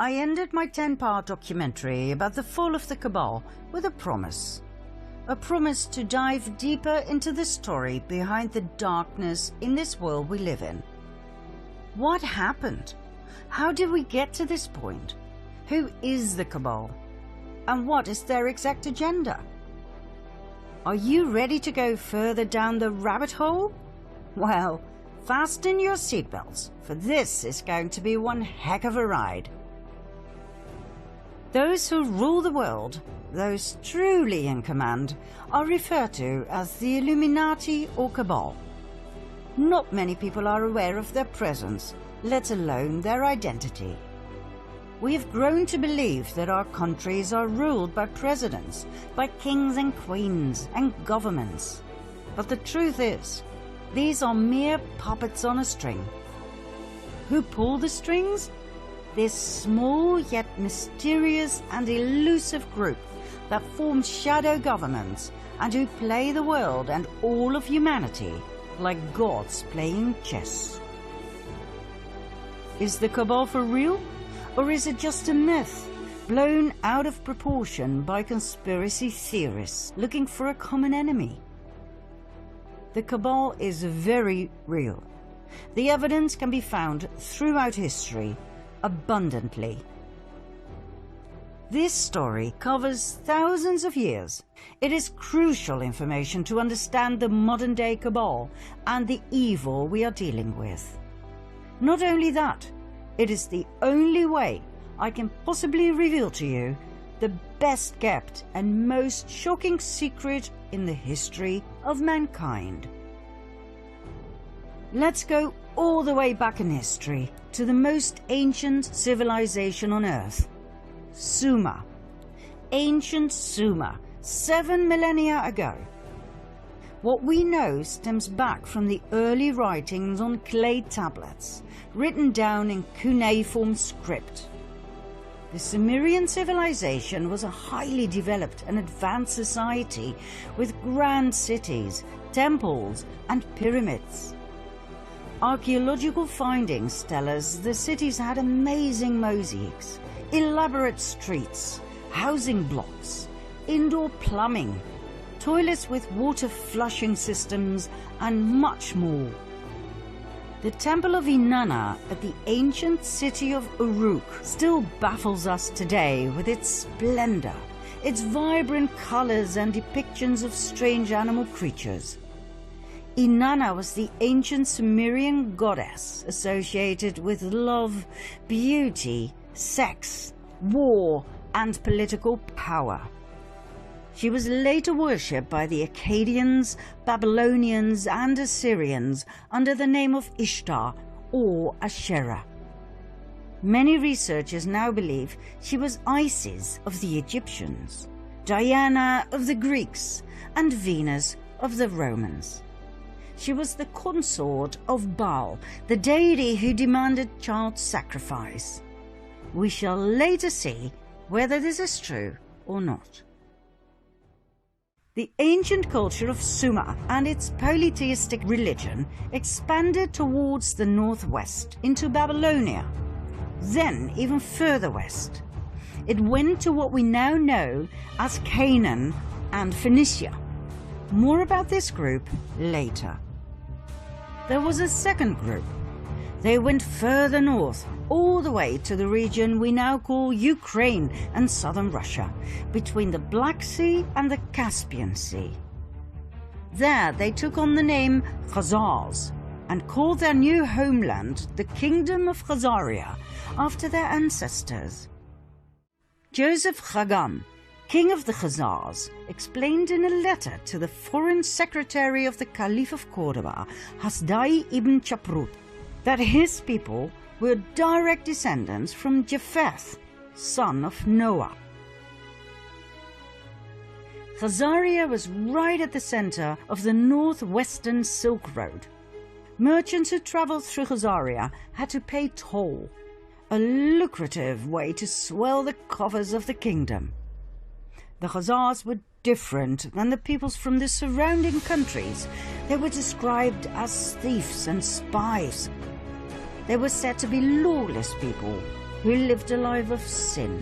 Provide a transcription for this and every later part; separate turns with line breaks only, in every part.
I ended my 10-part documentary about the fall of the Cabal with a promise. A promise to dive deeper into the story behind the darkness in this world we live in. What happened? How did we get to this point? Who is the Cabal? And what is their exact agenda? Are you ready to go further down the rabbit hole? Well, fasten your seatbelts, for this is going to be one heck of a ride. Those who rule the world, those truly in command, are referred to as the Illuminati or Cabal. Not many people are aware of their presence, let alone their identity. We have grown to believe that our countries are ruled by presidents, by kings and queens and governments. But the truth is, these are mere puppets on a string. Who pull the strings? This small yet mysterious and elusive group that forms shadow governments and who play the world and all of humanity like gods playing chess. Is the Cabal for real? Or is it just a myth, blown out of proportion by conspiracy theorists looking for a common enemy? The Cabal is very real. The evidence can be found throughout history, abundantly. This story covers thousands of years. It is crucial information to understand the modern-day Cabal and the evil we are dealing with. Not only that, it is the only way I can possibly reveal to you the best kept and most shocking secret in the history of mankind. Let's go all the way back in history to the most ancient civilization on Earth, Sumer. Ancient Sumer, 7 millennia ago. What we know stems back from the early writings on clay tablets, written down in cuneiform script. The Sumerian civilization was a highly developed and advanced society with grand cities, temples, and pyramids. Archaeological findings tell us the cities had amazing mosaics, elaborate streets, housing blocks, indoor plumbing, toilets with water flushing systems, and much more. The Temple of Inanna at the ancient city of Uruk still baffles us today with its splendor, its vibrant colors and depictions of strange animal creatures. Inanna was the ancient Sumerian goddess associated with love, beauty, sex, war, and political power. She was later worshipped by the Akkadians, Babylonians, and Assyrians under the name of Ishtar or Asherah. Many researchers now believe she was Isis of the Egyptians, Diana of the Greeks, and Venus of the Romans. She was the consort of Baal, the deity who demanded child sacrifice. We shall later see whether this is true or not. The ancient culture of Sumer and its polytheistic religion expanded towards the northwest into Babylonia, then even further west. It went to what we now know as Canaan and Phoenicia. More about this group later. There was a second group. They went further north, all the way to the region we now call Ukraine and southern Russia, between the Black Sea and the Caspian Sea. There they took on the name Khazars and called their new homeland the Kingdom of Khazaria after their ancestors. Joseph Chagan, king of the Khazars, explained in a letter to the foreign secretary of the Caliph of Cordoba, Hasdai ibn Chaprut, that his people were direct descendants from Japheth, son of Noah. Khazaria was right at the center of the northwestern Silk Road. Merchants who traveled through Khazaria had to pay toll, a lucrative way to swell the coffers of the kingdom. The Khazars were different than the peoples from the surrounding countries. They were described as thieves and spies. They were said to be lawless people, who lived a life of sin,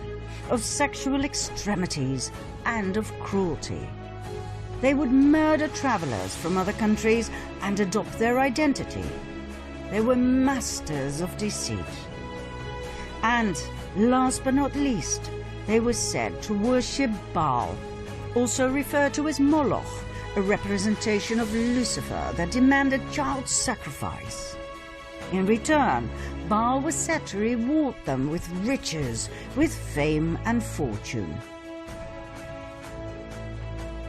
of sexual extremities, and of cruelty. They would murder travelers from other countries and adopt their identity. They were masters of deceit. And, last but not least, they were said to worship Baal, also referred to as Moloch, a representation of Lucifer that demanded child sacrifice. In return, Baal was said to reward them with riches, with fame and fortune.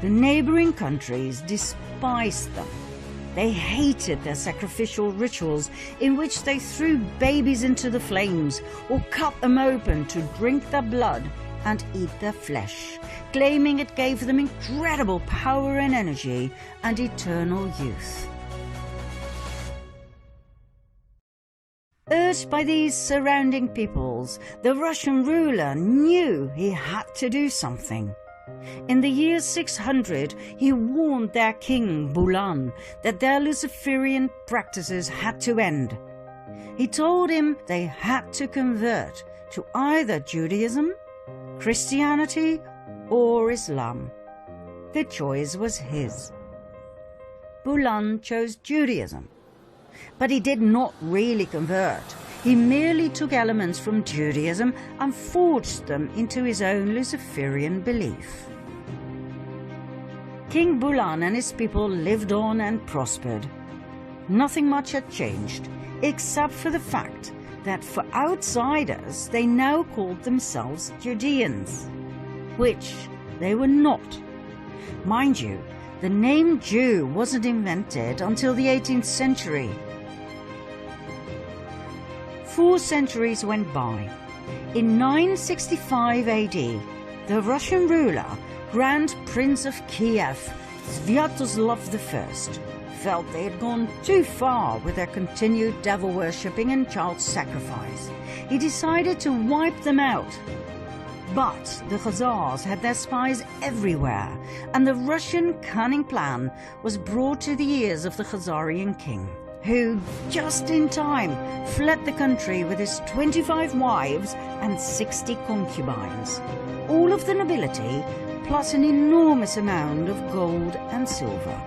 The neighboring countries despised them. They hated their sacrificial rituals in which they threw babies into the flames or cut them open to drink their blood and eat their flesh, claiming it gave them incredible power and energy and eternal youth. Urged by these surrounding peoples, the Russian ruler knew he had to do something. In the year 600, he warned their king, Bulan, that their Luciferian practices had to end. He told him they had to convert to either Judaism, Christianity, or Islam. The choice was his. Bulan chose Judaism. But he did not really convert. He merely took elements from Judaism and forged them into his own Luciferian belief. King Bulan and his people lived on and prospered. Nothing much had changed, except for the fact that for outsiders they now called themselves Judeans, which they were not. Mind you, the name Jew wasn't invented until the 18th century. 4 centuries went by. In 965 AD, the Russian ruler, Grand Prince of Kiev, Sviatoslav I, felt they had gone too far with their continued devil-worshipping and child sacrifice. He decided to wipe them out. But the Khazars had their spies everywhere, and the Russian cunning plan was brought to the ears of the Khazarian king, who, just in time, fled the country with his 25 wives and 60 concubines, all of the nobility, plus an enormous amount of gold and silver.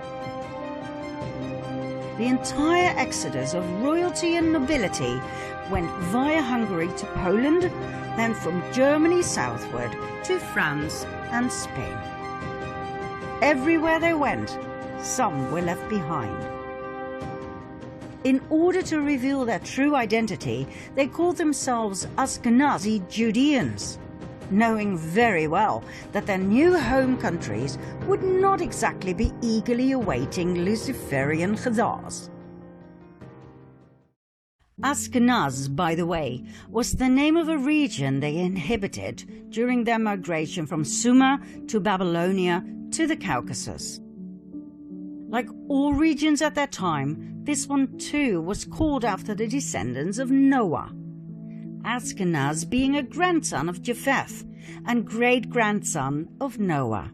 The entire exodus of royalty and nobility went via Hungary to Poland, then from Germany southward to France and Spain. Everywhere they went, some were left behind. In order to reveal their true identity, they called themselves Ashkenazi Judeans, knowing very well that their new home countries would not exactly be eagerly awaiting Luciferian Khazars. Ashkenaz, by the way, was the name of a region they inhabited during their migration from Sumer to Babylonia to the Caucasus. Like all regions at that time, this one too was called after the descendants of Noah, Ashkenaz being a grandson of Japheth and great-grandson of Noah.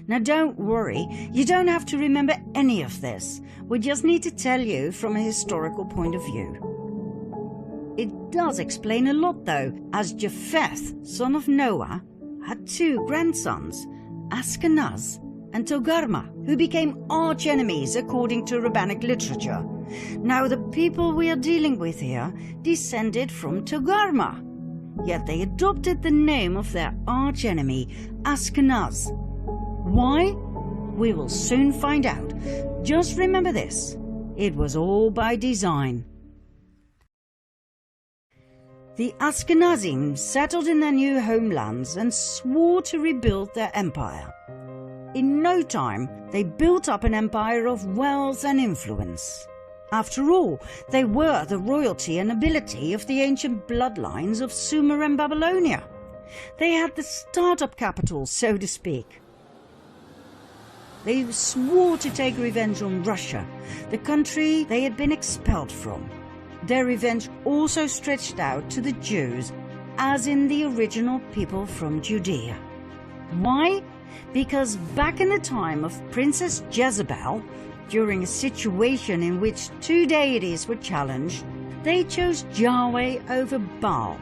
Now don't worry, you don't have to remember any of this. We just need to tell you from a historical point of view. It does explain a lot though, as Japheth, son of Noah, had 2 grandsons, Ashkenaz and Togarma, who became arch-enemies according to rabbinic literature. Now the people we are dealing with here descended from Togarma, yet they adopted the name of their arch-enemy, Ashkenaz. Why? We will soon find out. Just remember this, it was all by design. The Ashkenazim settled in their new homelands and swore to rebuild their empire. In no time, they built up an empire of wealth and influence. After all, they were the royalty and nobility of the ancient bloodlines of Sumer and Babylonia. They had the startup capital, so to speak. They swore to take revenge on Russia, the country they had been expelled from. Their revenge also stretched out to the Jews, as in the original people from Judea. Why? Because back in the time of Princess Jezebel, during a situation in which 2 deities were challenged, they chose Yahweh over Baal.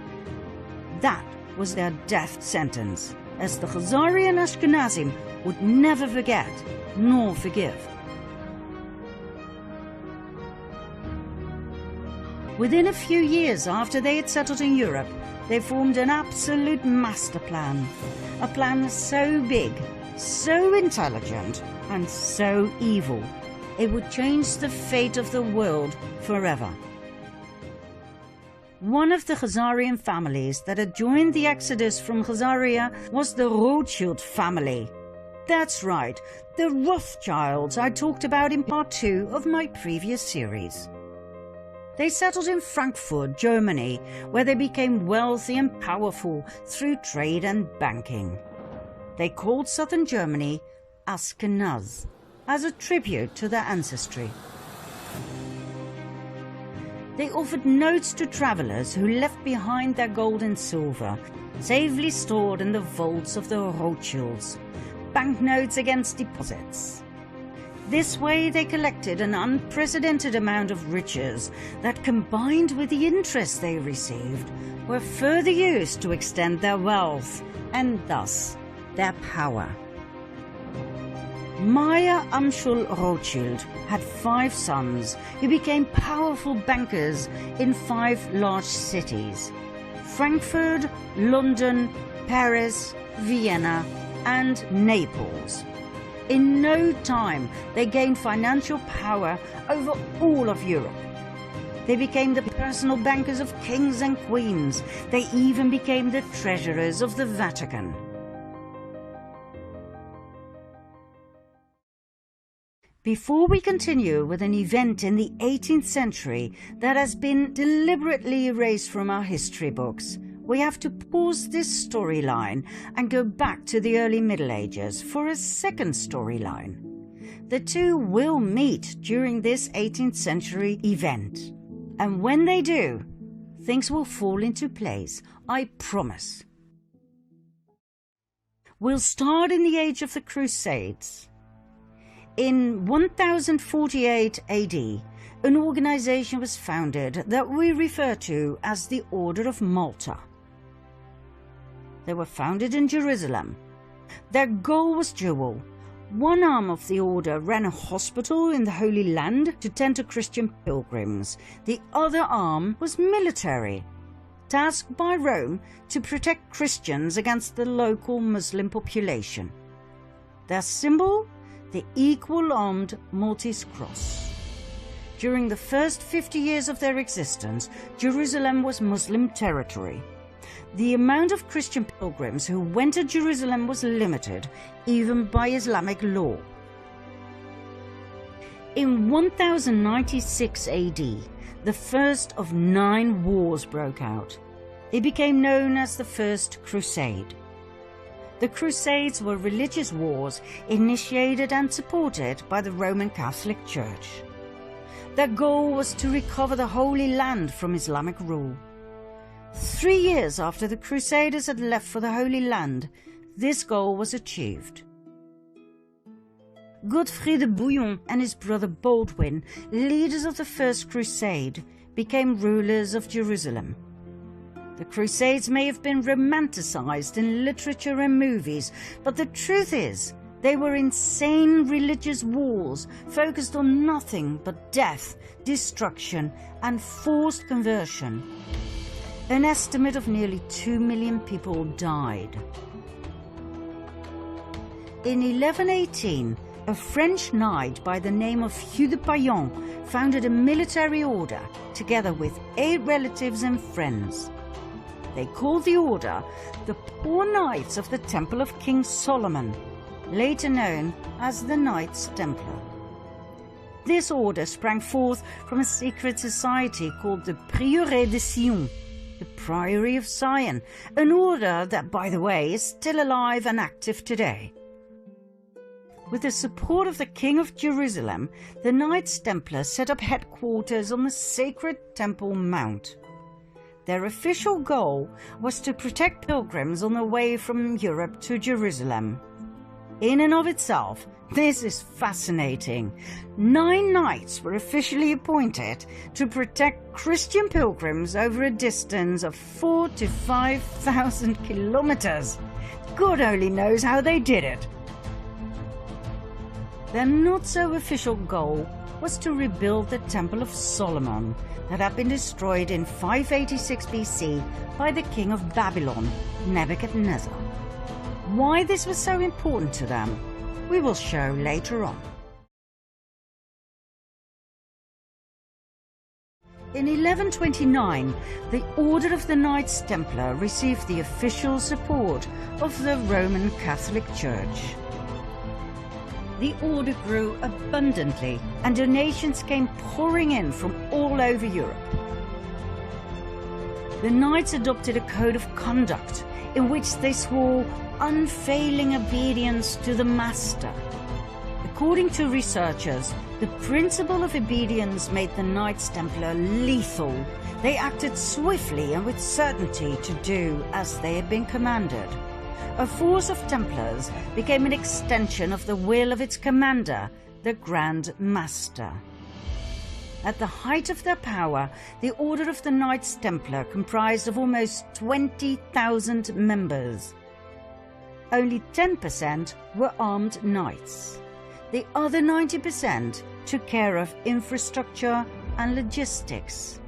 That was their death sentence, as the Khazarian Ashkenazim would never forget nor forgive. Within a few years after they had settled in Europe, they formed an absolute master plan. A plan so big, so intelligent, and so evil, it would change the fate of the world forever. One of the Khazarian families that had joined the exodus from Khazaria was the Rothschild family. That's right, the Rothschilds I talked about in part 2 of my previous series. They settled in Frankfurt, Germany, where they became wealthy and powerful through trade and banking. They called southern Germany Ashkenaz, as a tribute to their ancestry. They offered notes to travelers who left behind their gold and silver, safely stored in the vaults of the Rothschilds, banknotes against deposits. This way they collected an unprecedented amount of riches that, combined with the interest they received, were further used to extend their wealth and thus their power. Meyer Amschel Rothschild had 5 sons who became powerful bankers in 5 large cities: Frankfurt, London, Paris, Vienna, and Naples. In no time, they gained financial power over all of Europe. They became the personal bankers of kings and queens. They even became the treasurers of the Vatican. Before we continue with an event in the 18th century that has been deliberately erased from our history books, we have to pause this storyline and go back to the early Middle Ages for a second storyline. The two will meet during this 18th century event. And when they do, things will fall into place, I promise. We'll start in the age of the Crusades. In 1048 AD, an organization was founded that we refer to as the Order of Malta. They were founded in Jerusalem. Their goal was dual. One arm of the order ran a hospital in the Holy Land to tend to Christian pilgrims. The other arm was military, tasked by Rome to protect Christians against the local Muslim population. Their symbol? The equal-armed Maltese cross. During the first 50 years of their existence, Jerusalem was Muslim territory. The amount of Christian pilgrims who went to Jerusalem was limited, even by Islamic law. In 1096 AD, the first of 9 wars broke out. They became known as the First Crusade. The Crusades were religious wars initiated and supported by the Roman Catholic Church. Their goal was to recover the Holy Land from Islamic rule. 3 years after the Crusaders had left for the Holy Land, this goal was achieved. Godfrey de Bouillon and his brother Baldwin, leaders of the First Crusade, became rulers of Jerusalem. The Crusades may have been romanticized in literature and movies, but the truth is, they were insane religious wars focused on nothing but death, destruction, and forced conversion. An estimate of nearly 2 million people died. In 1118, a French knight by the name of Hugh de Payan founded a military order together with 8 relatives and friends. They called the order the Poor Knights of the Temple of King Solomon, later known as the Knights Templar. This order sprang forth from a secret society called the Prieuré de Sion, the Priory of Zion, an order that, by the way, is still alive and active today. With the support of the King of Jerusalem, the Knights Templar set up headquarters on the sacred Temple Mount. Their official goal was to protect pilgrims on the way from Europe to Jerusalem. In and of itself, This is fascinating. 9 knights were officially appointed to protect Christian pilgrims over a distance of 4,000 to 5,000 kilometers. God only knows how they did it. Their not-so-official goal was to rebuild the Temple of Solomon that had been destroyed in 586 BC by the king of Babylon, Nebuchadnezzar. Why this was so important to them, we will show later on. In 1129, the Order of the Knights Templar received the official support of the Roman Catholic Church. The order grew abundantly and donations came pouring in from all over Europe. The knights adopted a code of conduct in which they swore unfailing obedience to the master. According to researchers, the principle of obedience made the Knights Templar lethal. They acted swiftly and with certainty to do as they had been commanded. A force of Templars became an extension of the will of its commander, the Grand Master. At the height of their power, the Order of the Knights Templar comprised of almost 20,000 members. Only 10% were armed knights. The other 90% took care of infrastructure and logistics.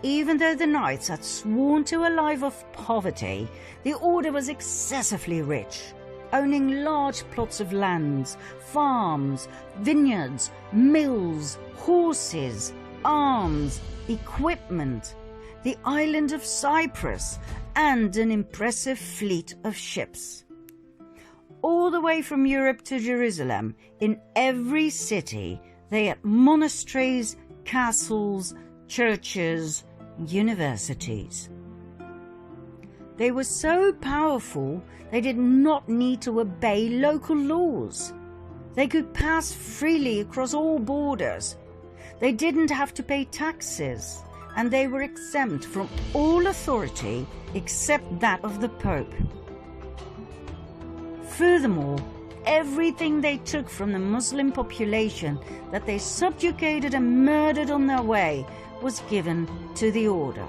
Even though the knights had sworn to a life of poverty, the order was excessively rich, owning large plots of lands, farms, vineyards, mills, horses, arms, equipment, the island of Cyprus, and an impressive fleet of ships. All the way from Europe to Jerusalem, in every city, they had monasteries, castles, churches, universities. They were so powerful they did not need to obey local laws. They could pass freely across all borders. They didn't have to pay taxes, and they were exempt from all authority except that of the Pope. Furthermore, everything they took from the Muslim population that they subjugated and murdered on their way was given to the order.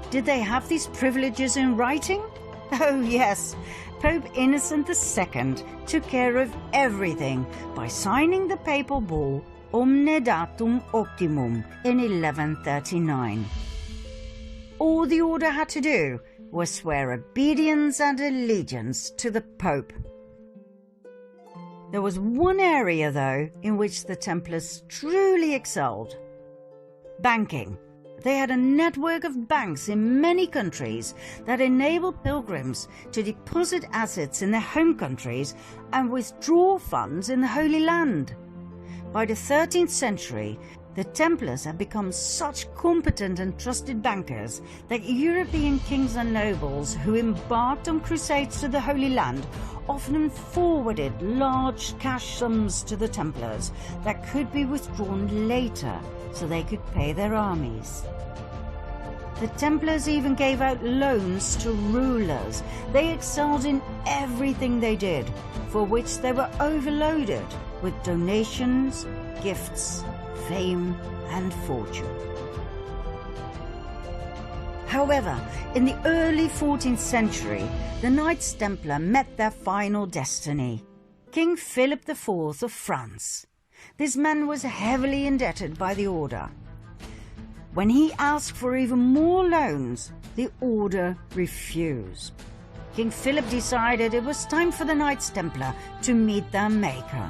Did they have these privileges in writing? Oh yes, Pope Innocent II took care of everything by signing the papal bull Omne Datum Optimum in 1139. All the order had to do was swear obedience and allegiance to the Pope. There was one area, though, in which the Templars truly excelled: banking. They had a network of banks in many countries that enabled pilgrims to deposit assets in their home countries and withdraw funds in the Holy Land. By the 13th century, the Templars had become such competent and trusted bankers that European kings and nobles who embarked on crusades to the Holy Land often forwarded large cash sums to the Templars that could be withdrawn later so they could pay their armies. The Templars even gave out loans to rulers. They excelled in everything they did, for which they were overloaded with donations, gifts, fame and fortune. However, in the early 14th century, the Knights Templar met their final destiny: King Philip IV of France. This man was heavily indebted by the order. When he asked for even more loans, the order refused. King Philip decided it was time for the Knights Templar to meet their maker.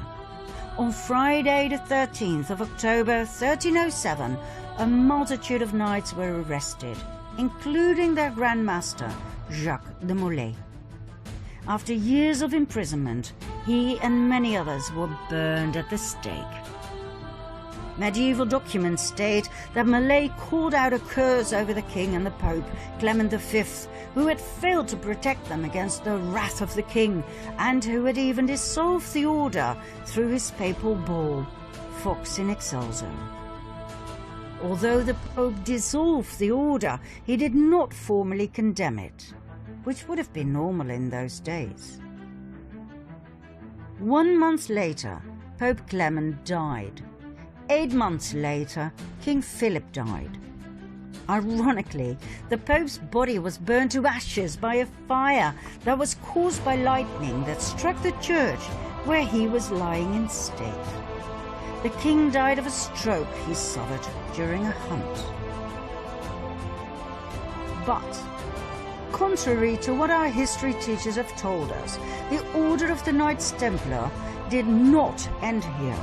On Friday the 13th of October 1307, a multitude of knights were arrested, including their Grand Master, Jacques de Molay. After years of imprisonment, he and many others were burned at the stake. Medieval documents state that Molay called out a curse over the king and the Pope, Clement V, who had failed to protect them against the wrath of the king, and who had even dissolved the order through his papal bull, Vox in Excelso. Although the Pope dissolved the order, he did not formally condemn it, which would have been normal in those days. 1 month later, Pope Clement died. 8 months later, King Philip died. Ironically, the Pope's body was burned to ashes by a fire that was caused by lightning that struck the church where he was lying in state. The king died of a stroke he suffered during a hunt. But, contrary to what our history teachers have told us, the Order of the Knights Templar did not end here.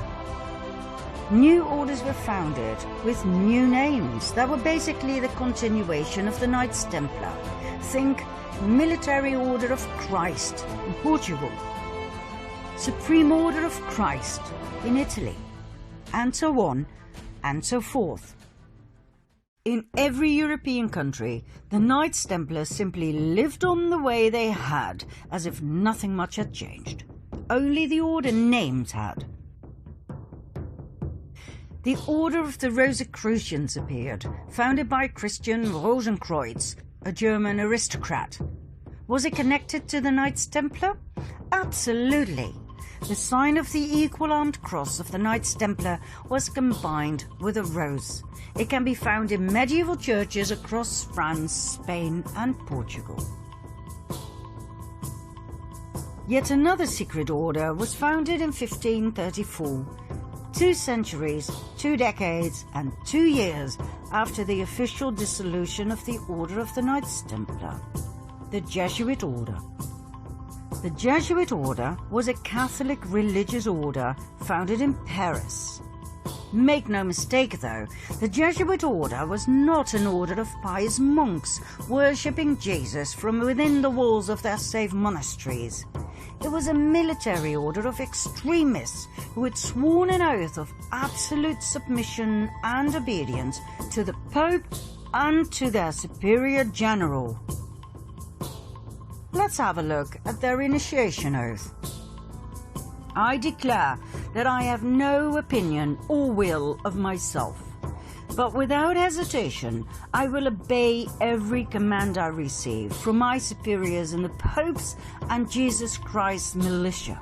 New orders were founded with new names that were basically the continuation of the Knights Templar. Think Military Order of Christ in Portugal, Supreme Order of Christ in Italy, and so on and so forth. In every European country, the Knights Templar simply lived on the way they had, as if nothing much had changed. Only the order names had. The Order of the Rosicrucians appeared, founded by Christian Rosenkreuz, a German aristocrat. Was it connected to the Knights Templar? Absolutely. The sign of the equal-armed cross of the Knights Templar was combined with a rose. It can be found in medieval churches across France, Spain and Portugal. Yet another secret order was founded in 1534. 2 centuries, 2 decades and 2 years after the official dissolution of the Order of the Knights Templar, the Jesuit Order. The Jesuit Order was a Catholic religious order founded in Paris. Make no mistake though, the Jesuit Order was not an order of pious monks worshipping Jesus from within the walls of their safe monasteries. It was a military order of extremists who had sworn an oath of absolute submission and obedience to the Pope and to their superior general. Let's have a look at their initiation oath. I declare that I have no opinion or will of myself, but without hesitation I will obey every command I receive from my superiors in the Pope's and Jesus Christ's militia.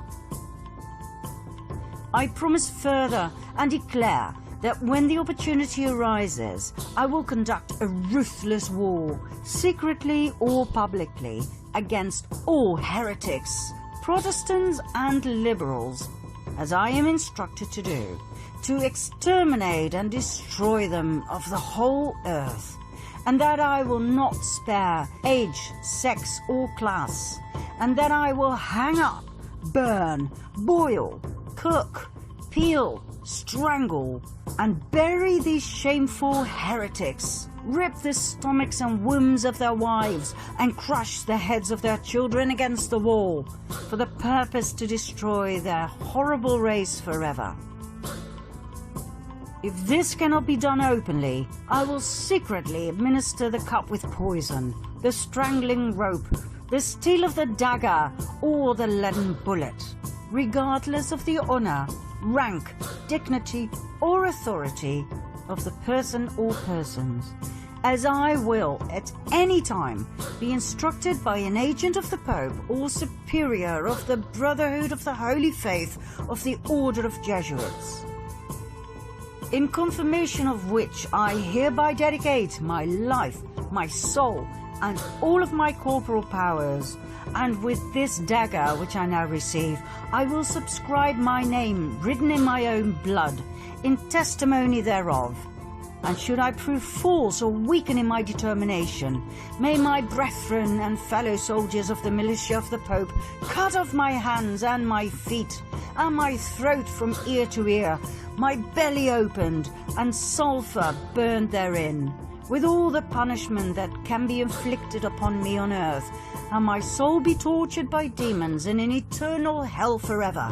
I promise further and declare that when the opportunity arises, I will conduct a ruthless war, secretly or publicly, against all heretics, Protestants and liberals, as I am instructed to do, to exterminate and destroy them of the whole earth, and that I will not spare age, sex or class, and that I will hang up, burn, boil, cook, peel, strangle, and bury these shameful heretics, rip the stomachs and wombs of their wives, and crush the heads of their children against the wall, for the purpose to destroy their horrible race forever. If this cannot be done openly, I will secretly administer the cup with poison, the strangling rope, the steel of the dagger, or the leaden bullet, regardless of the honor, rank, dignity, or authority of the person or persons, as I will at any time be instructed by an agent of the Pope or superior of the Brotherhood of the Holy Faith of the Order of Jesuits. In confirmation of which I hereby dedicate my life, my soul, and all of my corporal powers, and with this dagger which I now receive, I will subscribe my name written in my own blood, in testimony thereof. And should I prove false or weaken in my determination, may my brethren and fellow soldiers of the militia of the Pope cut off my hands and my feet, and my throat from ear to ear, my belly opened, and sulphur burned therein, with all the punishment that can be inflicted upon me on earth, and my soul be tortured by demons in an eternal hell forever.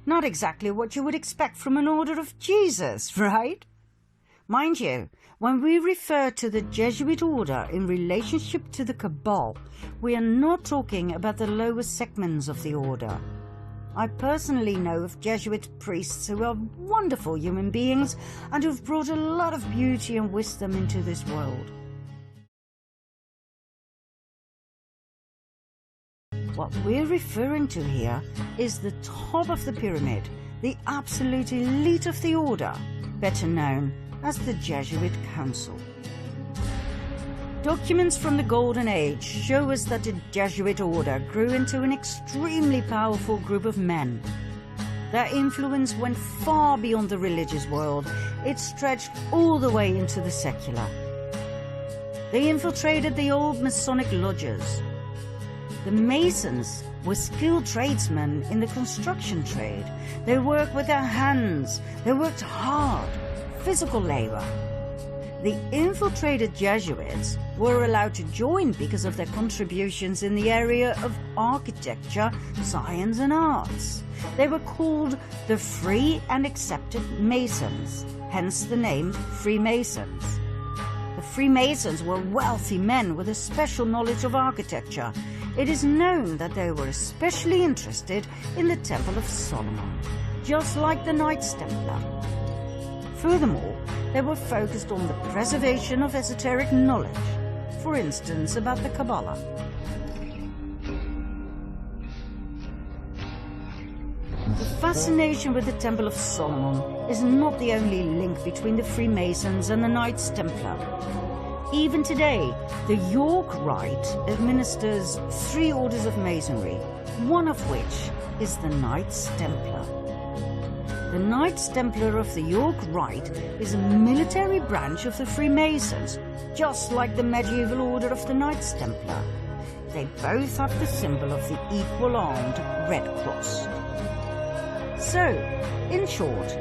Not exactly what you would expect from an order of Jesus, right? Mind you, when we refer to the Jesuit order in relationship to the Cabal, we are not talking about the lower segments of the order. I personally know of Jesuit priests who are wonderful human beings and who've brought a lot of beauty and wisdom into this world. What we're referring to here is the top of the pyramid, the absolute elite of the order, better known as the Jesuit Council. Documents from the Golden Age show us that the Jesuit order grew into an extremely powerful group of men. Their influence went far beyond the religious world. It stretched all the way into the secular. They infiltrated the old Masonic lodges. The Masons were skilled tradesmen in the construction trade. They worked with their hands. They worked hard, physical labor. The infiltrated Jesuits were allowed to join because of their contributions in the area of architecture, science and arts. They were called the Free and Accepted Masons, hence the name Freemasons. The Freemasons were wealthy men with a special knowledge of architecture. It is known that they were especially interested in the Temple of Solomon, just like the Knights Templar. Furthermore, they were focused on the preservation of esoteric knowledge, for instance about the Kabbalah. The fascination with the Temple of Solomon is not the only link between the Freemasons and the Knights Templar. Even today, the York Rite administers 3 orders of Masonry, one of which is the Knights Templar. The Knights Templar of the York Rite is a military branch of the Freemasons, just like the medieval order of the Knights Templar. They both have the symbol of the equal-armed Red Cross. So, in short,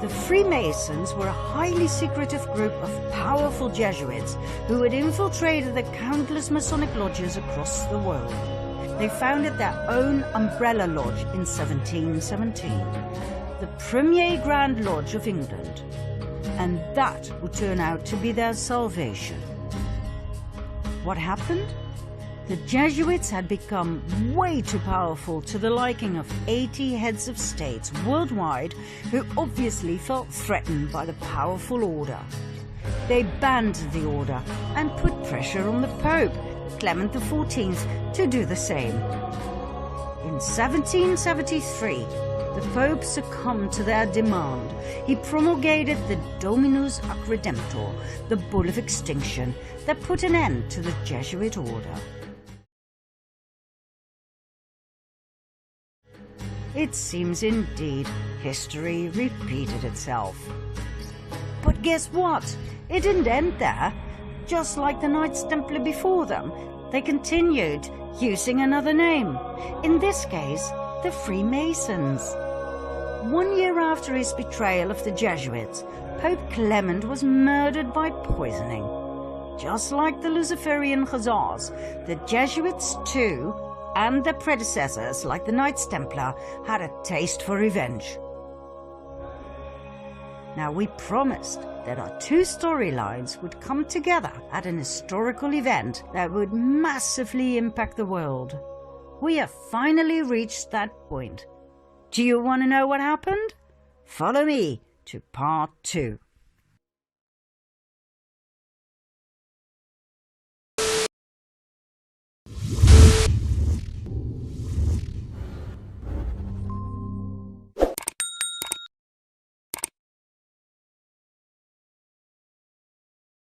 the Freemasons were a highly secretive group of powerful Jesuits who had infiltrated the countless Masonic lodges across the world. They founded their own umbrella lodge in 1717, the Premier Grand Lodge of England, and that would turn out to be their salvation. What happened? The Jesuits had become way too powerful to the liking of 80 heads of states worldwide who obviously felt threatened by the powerful order. They banned the order and put pressure on the Pope, Clement XIV, to do the same. In 1773, the Pope succumbed to their demand. He promulgated the Dominus ac Redemptor, the Bull of Extinction, that put an end to the Jesuit order. It seems indeed history repeated itself. But guess what? It didn't end there. Just like the Knights Templar before them, they continued using another name. In this case, the Freemasons. 1 year after his betrayal of the Jesuits, Pope Clement was murdered by poisoning. Just like the Luciferian Khazars, the Jesuits too, and their predecessors like the Knights Templar, had a taste for revenge. Now, we promised that our 2 storylines would come together at an historical event that would massively impact the world. We have finally reached that point. Do you want to know what happened? Follow me to part 2.